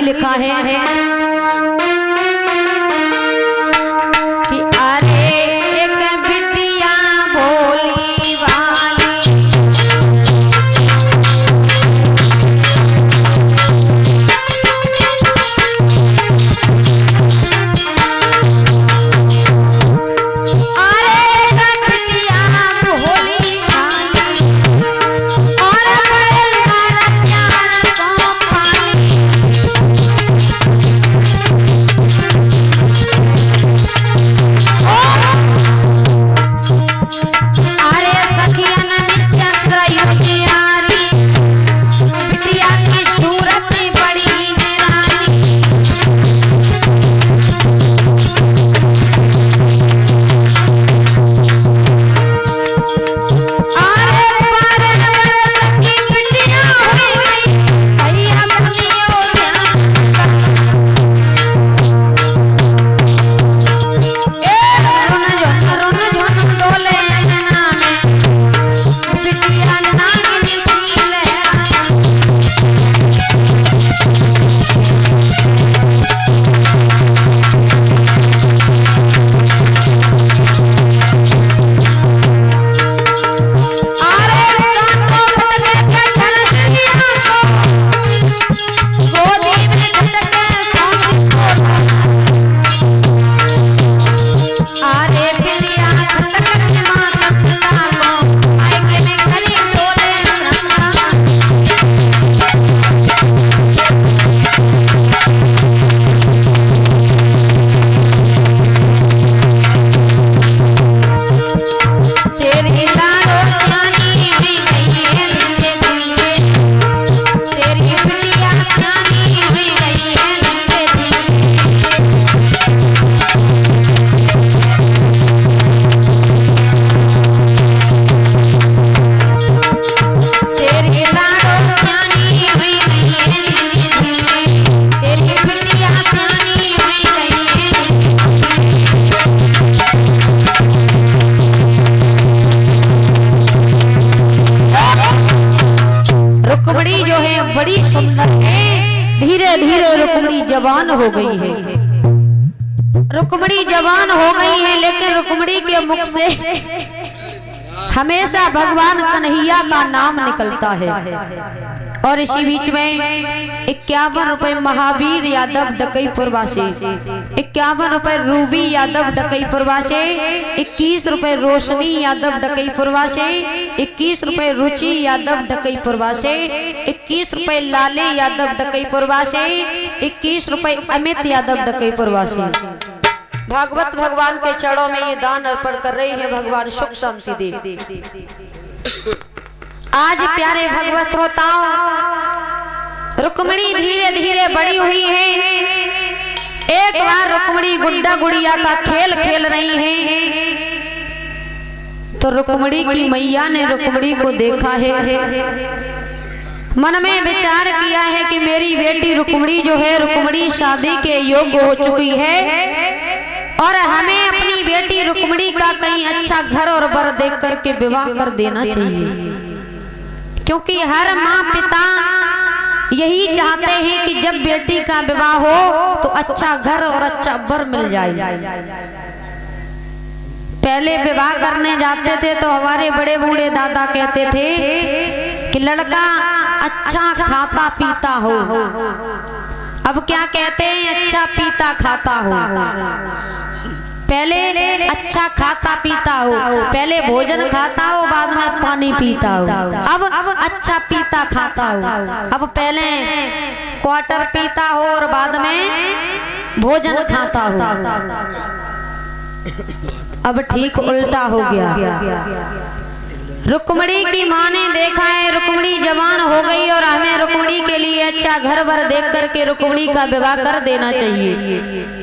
लिखा है कि अरे एक बिटिया भोली वाली रुक्मणी जो है बड़ी सुंदर है। धीरे धीरे रुक्मणी जवान हो गई है। रुक्मणी जवान हो गई है, लेकिन रुक्मणी के मुख से हमेशा भगवान कन्हैया का नाम निकलता है। और इसी बीच में 51 रुपए महावीर यादव डकईपुर वासी, 51 रुपए रूबी यादव डकईपुर वासी, 21 रुपए रोशनी यादव डकईपुर वासी, 21 रुपए रुचि यादव डकईपुर वासी, 21 रुपए लाले यादव डकईपुर वासी, 21 रुपए अमित यादव डकईपुर वासी। भागवत भगवान के चरणों में ये दान अर्पण कर रहे हैं। भगवान सुख शांति दे। आज प्यारे भगवत श्रोताओं, रुक्मणी धीरे धीरे बड़ी हुई है। एक बार रुक्मणी गुड्डा गुड़िया का खेल खेल रही है, तो रुक्मणी की मैया ने रुक्मणी को देखा है। मन में विचार किया है कि मेरी बेटी रुक्मणी जो है, रुक्मणी शादी के योग्य हो चुकी है और हमें अपनी बेटी रुक्मणी का कहीं अच्छा घर और वर देख करके विवाह कर देना चाहिए। क्योंकि हर माँ पिता यही चाहते हैं कि जब बेटी का विवाह हो तो अच्छा घर और अच्छा वर मिल जाए। पहले विवाह करने जाते थे तो हमारे बड़े बूढ़े दादा कहते थे कि लड़का अच्छा खाता पीता हो। अब क्या कहते हैं? अच्छा पीता खाता हो। पहले अच्छा खाता पीता हो, पहले भोजन खाता हो, बाद में पानी पीता हो। अब अच्छा पीता खाता हो। अब पहले क्वार्टर पीता हो और बाद में भोजन खाता हो। अब ठीक उल्टा हो गया। रुक्मणी की माँ ने देखा है रुक्मणी जवान हो गई और हमें रुक्मणी के लिए अच्छा घर वर देख करके रुक्मणी का विवाह कर देना चाहिए।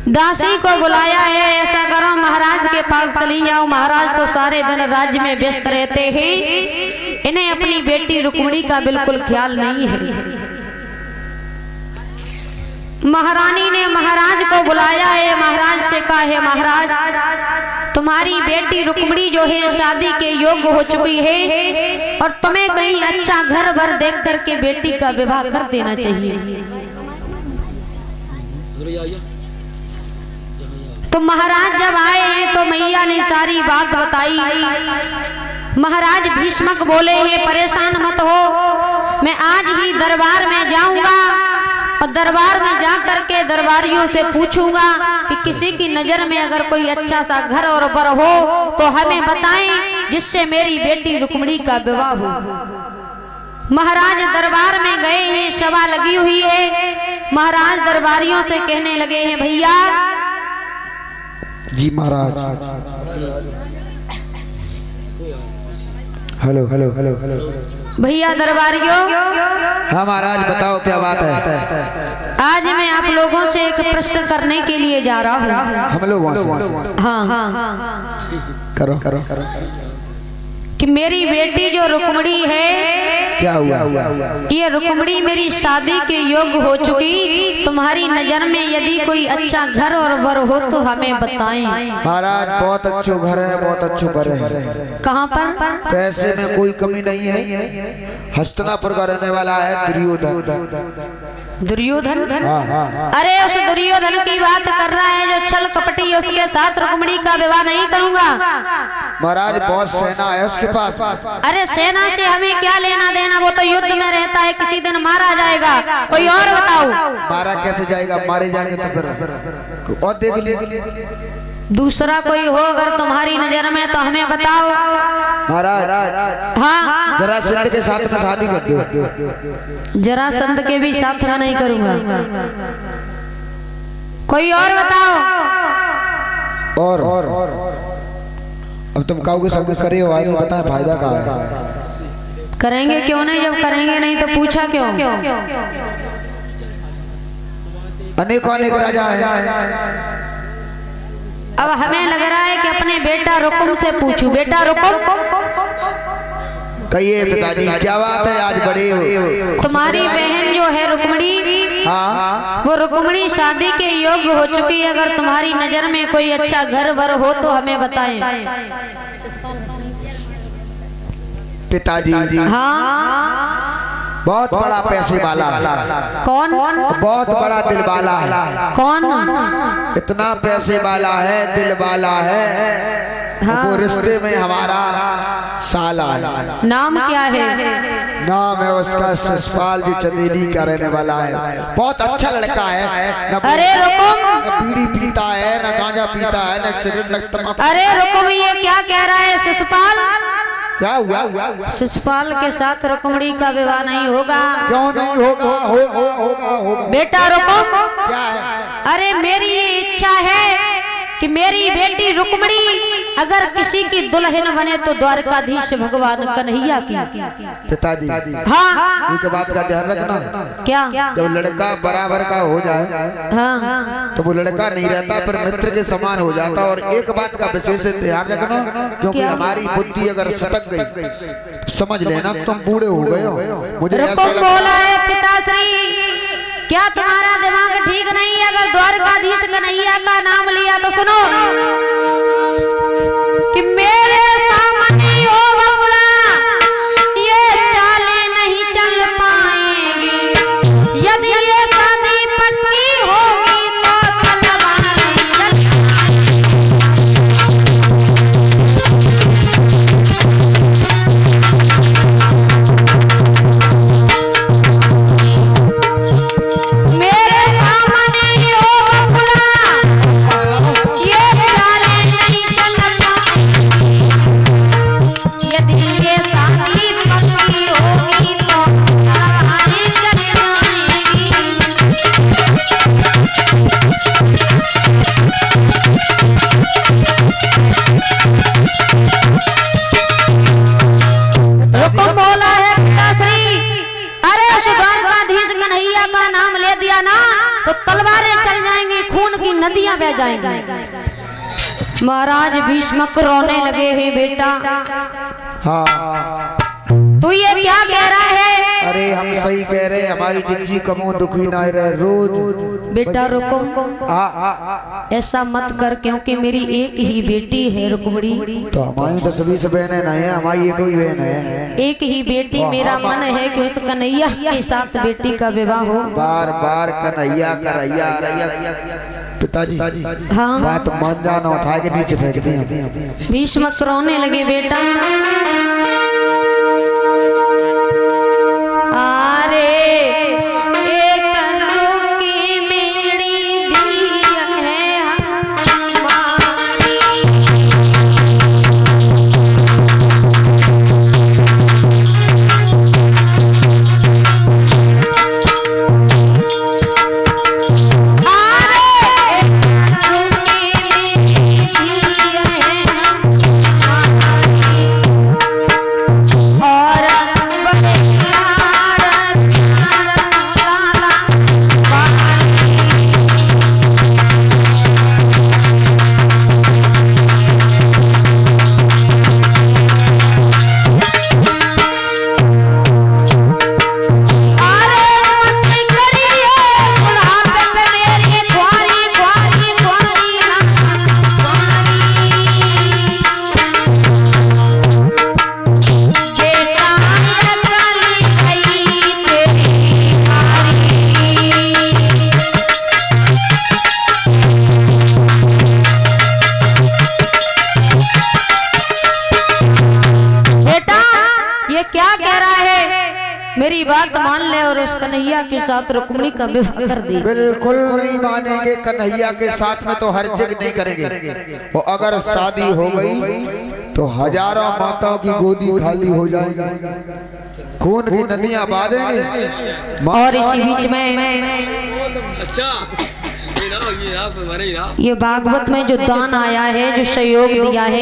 दासी को बुलाया है, ऐसा करो महाराज के पास चली जाओ। महाराज तो सारे दिन राज्य में व्यस्त रहते हैं, इन्हें अपनी बेटी रुक्मणी का बिल्कुल ख्याल नहीं है। महारानी ने महाराज को बुलाया है, महाराज से कहा है महाराज तुम्हारी बेटी रुक्मणी जो है शादी के योग्य हो चुकी है और तुम्हें कहीं अच्छा घर भर देख करके बेटी का विवाह कर देना चाहिए। तो महाराज जब आए हैं तो मैया ने सारी बात बताई। महाराज भीष्मक बोले हैं परेशान मत हो, मैं आज ही दरबार में जाऊंगा और दरबार में जा करके दरबारियों से पूछूंगा कि किसी की नजर में अगर कोई अच्छा सा घर और बर हो तो हमें बताएं, जिससे मेरी बेटी रुक्मिणी का विवाह हो। महाराज दरबार में गए हैं, सभा लगी हुई है। महाराज दरबारियों से कहने लगे हैं भैया जी महाराज। हेलो हेलो हेलो हेलो भैया दरबारियों। हाँ महाराज बताओ क्या बात है। आज मैं आप लोगों से एक प्रश्न करने के लिए जा रहा हूँ। हम लोग हाँ करो करो करो कि मेरी बेटी जो रुक्मिणी है, क्या हुआ? ये रुक्मिणी मेरी शादी के योग्य हो चुकी। तुम्हारी नजर में यदि कोई अच्छा घर और वर हो तो हमें बताएं। महाराज बहुत अच्छो घर है, बहुत अच्छो बर है। कहाँ पर? पैसे में कोई कमी नहीं है। हस्तिनापुर का रहने वाला है दुर्योधन। दुर्योधन? हाँ। अरे उस दुर्योधन की बात कर रहा है जो छल कपटी, उसके साथ रुक्मिणी का विवाह नहीं करूंगा। महाराज बहुत सेना है उसके पास। अरे सेना से हमें क्या लेना देना, वो तो युद्ध में रहता है, किसी दिन मारा जाएगा। कोई और बताओ। मारा कैसे जाएगा? मारे जाएंगे तो फिर और देख लीजिए दूसरा कोई हो अगर तुम्हारी नजर में तो हमें बताओ। महाराज हाँ जरासंध के साथ में शादी कर दो। जरासंध के भी साथ में नहीं करूंगा। कोई और बताओ। और अब तुम कहोगे सब करे हो, आगे बताए फायदा का है। करेंगे क्यों नहीं, जब करेंगे नहीं तो पूछा क्यों? अनेक अनेक राजा है। अब हमें लग रहा है कि अपने बेटा रुकुम से पूछूं। बेटा रुकुम, कहिए पिताजी क्या बात है, आज बड़े हो। तुम्हारी बहन जो है रुक्मिणी, हाँ वो रुक्मिणी शादी के योग्य हो चुकी है। अगर तुम्हारी नजर में कोई अच्छा घर वर हो तो हमें बताएं। पिताजी हाँ बहुत बड़ा पैसे वाला है। कौन? बहुत बड़ा दिल वाला है। कौन? इतना पैसे वाला है, दिल वाला है। हाँ। वो रिश्ते में हमारा साला है। नाम क्या है? नाम है उसका शिषपाल, जो चंदेली का रहने वाला है। बहुत अच्छा लड़का है। अरे रुकुम, न बीड़ी पीता है, न गांजा पीता है, न सिगरेट, न तंबाकू। अरे रुकुम, ये क्या कह रहा है शिषपाल? क्या हुआ? शिषपाल के साथ रुक्मिणी का विवाह नहीं होगा। क्यों नहीं होगा? होगा होगा होगा। बेटा रुकुम, क्या है? अरे मेरी ये इच्छा है कि मेरी बेटी रुक्मिणी अगर किसी की दुल्हन बने तो द्वारकाधीश भगवान कन्हैया की। पिताजी हाँ एक बात का ध्यान रखना। क्या? जब लड़का बराबर का हो जाए हाँ तो वो लड़का नहीं रहता, पर मित्र के समान हो जाता। और एक बात का विशेष ध्यान रखना, क्योंकि हमारी बुद्धि अगर सटक गई समझ लेना तुम बूढ़े हो गए हो। मुझे ऐसा रुकुम लगता बोला है पिताश्री, क्या तुम्हारा दिमाग ठीक नहीं है? अगर द्वारकाधीश कन्हैया का नाम लिया तो सुनो कि मेरे सामने हो बबुआ, ये चालें नहीं चल पाएंगी। यदि ये शादी पक्की होगी तो तलवार नहीं मेरे सामने हो बबुआ, ये चालें नहीं चल पाएंगी। यदि ये शादी पक्की होगी तो तलवारें चल जाएंगी। हुक्म बोला है पिताश्री। अरे उस द्वारकाधीश कन्हैया का नाम ले दिया ना तो तलवारें चल जाएंगी, खून की नदियां बह जाएंगी। महाराज भीष्मक रोने लगे हैं बेटा। हाँ तू ये क्या कह रहा है? अरे हम सही कह रहे, हमारी जिंदगी कमो दुखी ना रहे रोज। बेटा रुको, ऐसा मत कर, क्योंकि मेरी एक ही बेटी है रुक्मणी। तो हमारी 10-20 बहनें नहीं है, हमारी एक ही बहन है। एक ही बेटी, मेरा मन है कि उस कन्हैया के साथ बेटी का विवाह हो। बार बार कन्हैया करैया रैया। पिताजी हाँ बात मान जाना, उठा के नीचे फेंक दिया। भीष्म रोने लगे। बेटा अरे एक रुकी मेरी दिया है हमारी। मेरी बात मान ले और उस कन्हैया के साथ रुक्मिणी का विवाह कर दे। बिल्कुल नहीं मानेंगे, कन्हैया के साथ में तो हर जगह नहीं करेंगे। वो अगर शादी हो गई तो हजारों माताओं की गोदी खाली हो जाएगी, खून की नदियां बहा देंगे। और इसी बीच में ये भागवत में जो दान आया है, जो सहयोग दिया है,